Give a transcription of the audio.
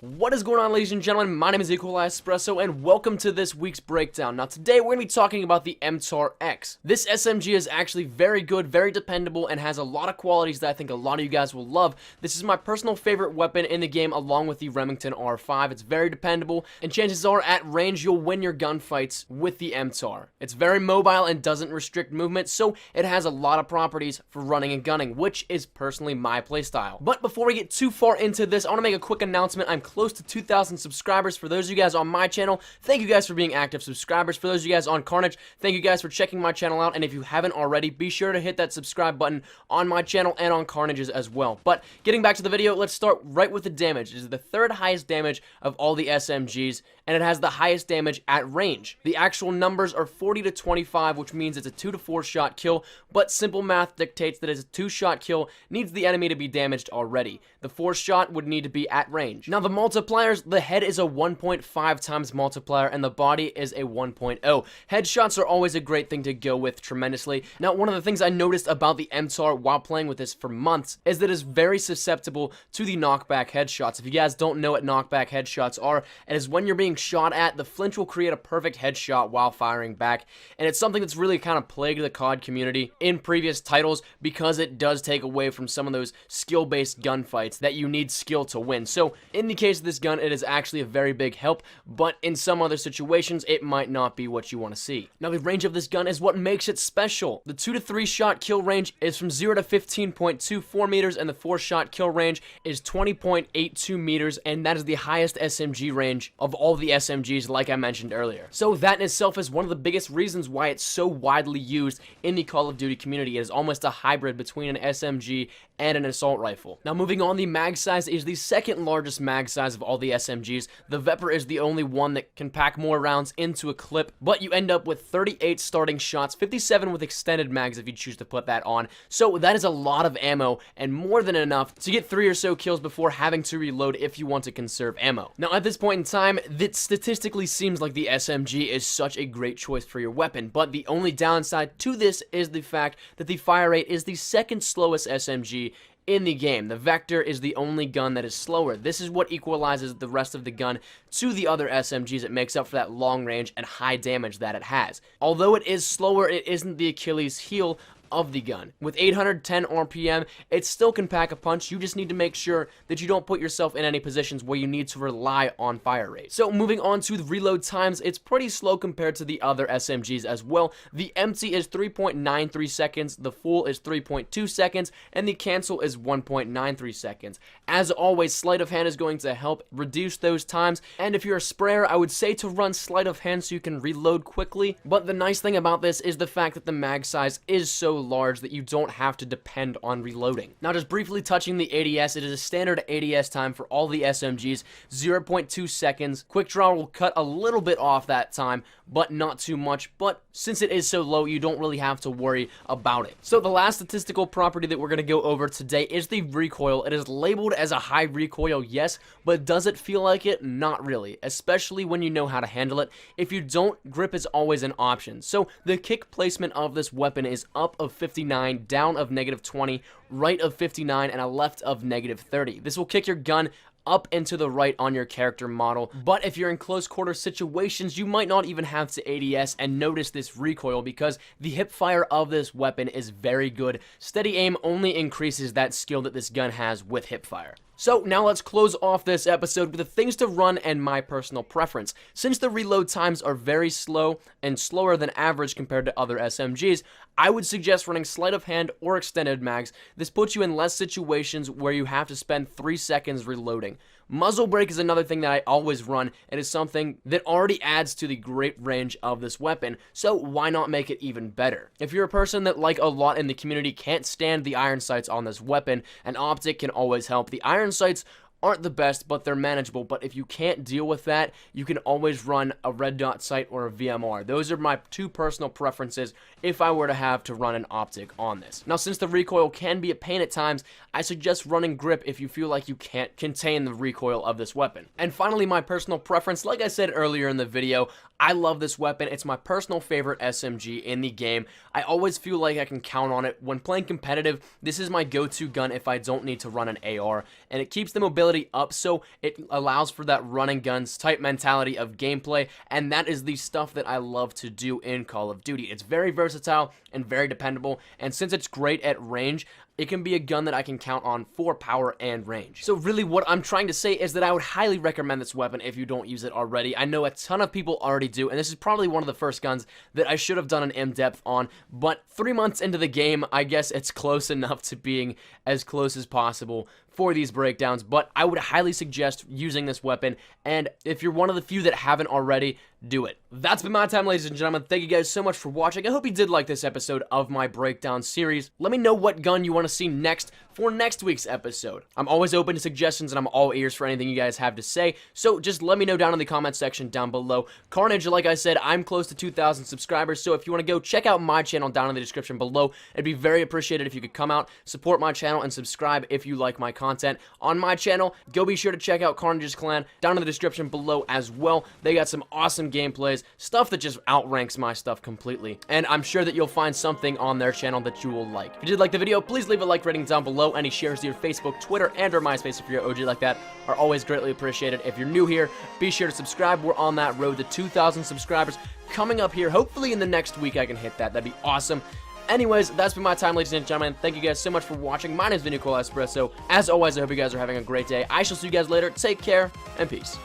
What is going on, ladies and gentlemen? My name is Espresso, and welcome to this week's breakdown. Now, today we're going to be talking about the MTAR-X. This SMG is actually very good, very dependable, and has a lot of qualities that I think a lot of you guys will love. This is my personal favorite weapon in the game, along with the Remington R5. It's very dependable, and chances are at range you'll win your gunfights with the MTAR. It's very mobile and doesn't restrict movement, so it has a lot of properties for running and gunning, which is personally my playstyle. But before we get too far into this, I want to make a quick announcement. I'm close to 2,000 subscribers. For those of you guys on my channel, thank you guys for being active subscribers. For those of you guys on Carnage, thank you guys for checking my channel out, and if you haven't already, be sure to hit that subscribe button on my channel and on Carnage's as well. But getting back to the video, let's start right with the damage. It is the third highest damage of all the SMGs, and it has the highest damage at range. The actual numbers are 40 to 25, which means it's a 2 to 4 shot kill, but simple math dictates that it's a 2-shot kill needs the enemy to be damaged already. The 4th shot would need to be at range. Now, the multipliers, the head is a 1.5 times multiplier, and the body is a 1.0. Headshots are always a great thing to go with tremendously. Now, one of the things I noticed about the MTAR while playing with this for months is that it's very susceptible to the knockback headshots. If you guys don't know what knockback headshots are, it is when you're being shot at, the flinch will create a perfect headshot while firing back, and it's something that's really kind of plagued the COD community in previous titles because it does take away from some of those skill-based gunfights that you need skill to win. So, in the case of this gun, it is actually a very big help, but in some other situations, it might not be what you want to see. Now, the range of this gun is what makes it special. The 2 to 3 shot kill range is from 0 to 15.24 meters, and the 4-shot kill range is 20.82 meters, and that is the highest SMG range of all the SMGs, like I mentioned earlier. So that in itself is one of the biggest reasons why it's so widely used in the Call of Duty community. It is almost a hybrid between an SMG and an assault rifle. Now, moving on, the mag size is the second largest mag size of all the SMGs. The Vepr is the only one that can pack more rounds into a clip, but you end up with 38 starting shots, 57 with extended mags if you choose to put that on. So that is a lot of ammo, and more than enough to get 3 or so kills before having to reload if you want to conserve ammo. Now, at this point in time, it statistically seems like the SMG is such a great choice for your weapon, but the only downside to this is the fact that the fire rate is the second slowest SMG in the game. The Vector is the only gun that is slower. This is what equalizes the rest of the gun to the other SMGs. It makes up for that long range and high damage that it has. Although it is slower, it isn't the Achilles heel of the gun. With 810 RPM, it still can pack a punch. You just need to make sure that you don't put yourself in any positions where you need to rely on fire rate. So moving on to the reload times, it's pretty slow compared to the other SMGs as well. The empty is 3.93 seconds, the full is 3.2 seconds, and the cancel is 1.93 seconds. As always, sleight of hand is going to help reduce those times, and if you're a sprayer, I would say to run sleight of hand so you can reload quickly. But the nice thing about this is the fact that the mag size is so large that you don't have to depend on reloading. Now, just briefly touching the ADS, it is a standard ADS time for all the SMGs, 0.2 seconds. Quick draw will cut a little bit off that time, but not too much. But since it is so low, you don't really have to worry about it. So the last statistical property that we're going to go over today is the recoil. It is labeled as a high recoil, yes, but does it feel like it? Not really, especially when you know how to handle it. If you don't, grip is always an option. So the kick placement of this weapon is up of 59, down of -20, right of 59, and a left of -30. This will kick your gun up and to the right on your character model, but if you're in close quarter situations, you might not even have to ADS and notice this recoil because the hip fire of this weapon is very good. Steady aim only increases that skill that this gun has with hip fire. So now let's close off this episode with the things to run and my personal preference. Since the reload times are very slow and slower than average compared to other SMGs, I would suggest running sleight of hand or extended mags. This puts you in less situations where you have to spend 3 seconds reloading. Muzzle brake is another thing that I always run. It is something that already adds to the great range of this weapon, so why not make it even better? If you're a person that, like a lot in the community, can't stand the iron sights on this weapon, an optic can always help. The iron sights aren't the best, but they're manageable. But if you can't deal with that, you can always run a red dot sight or a VMR. Those are my two personal preferences if I were to have to run an optic on this. Now, since the recoil can be a pain at times, I suggest running grip if you feel like you can't contain the recoil of this weapon. And finally, my personal preference, like I said earlier in the video, I love this weapon. It's my personal favorite SMG in the game. I always feel like I can count on it. When playing competitive, this is my go-to gun if I don't need to run an AR, and it keeps the mobility up, so it allows for that running guns type mentality of gameplay, and that is the stuff that I love to do in Call of Duty. It's very versatile and very dependable, and since it's great at range, it can be a gun that I can count on for power and range. So really what I'm trying to say is that I would highly recommend this weapon if you don't use it already. I know a ton of people already do, and this is probably one of the first guns that I should have done an in-depth on, but 3 months into the game, I guess it's close enough to being as close as possible for these breakdowns, but I would highly suggest using this weapon, and if you're one of the few that haven't already, do it. That's been my time, ladies and gentlemen. Thank you guys so much for watching. I hope you did like this episode of my breakdown series. Let me know what gun you want to see next for next week's episode. I'm always open to suggestions, and I'm all ears for anything you guys have to say, so just let me know down in the comment section down below. Carnage, like I said, I'm close to 2,000 subscribers, so if you want to go check out my channel down in the description below, it'd be very appreciated if you could come out, support my channel, and subscribe if you like my content on my channel. Go be sure to check out Carnage's clan down in the description below as well. They got some awesome gameplays, stuff that just outranks my stuff completely, and I'm sure that you'll find something on their channel that you will like. If you did like the video, please leave a like rating down below. Any shares to your Facebook, Twitter, and or MySpace if you're an OG like that are always greatly appreciated. If you're new here, be sure to subscribe. We're on that road to 2,000 subscribers coming up here. Hopefully in the next week I can hit that. That'd be awesome. Anyways, that's been my time, ladies and gentlemen. Thank you guys so much for watching. My name is Recoil. As always, I hope you guys are having a great day. I shall see you guys later. Take care, and peace.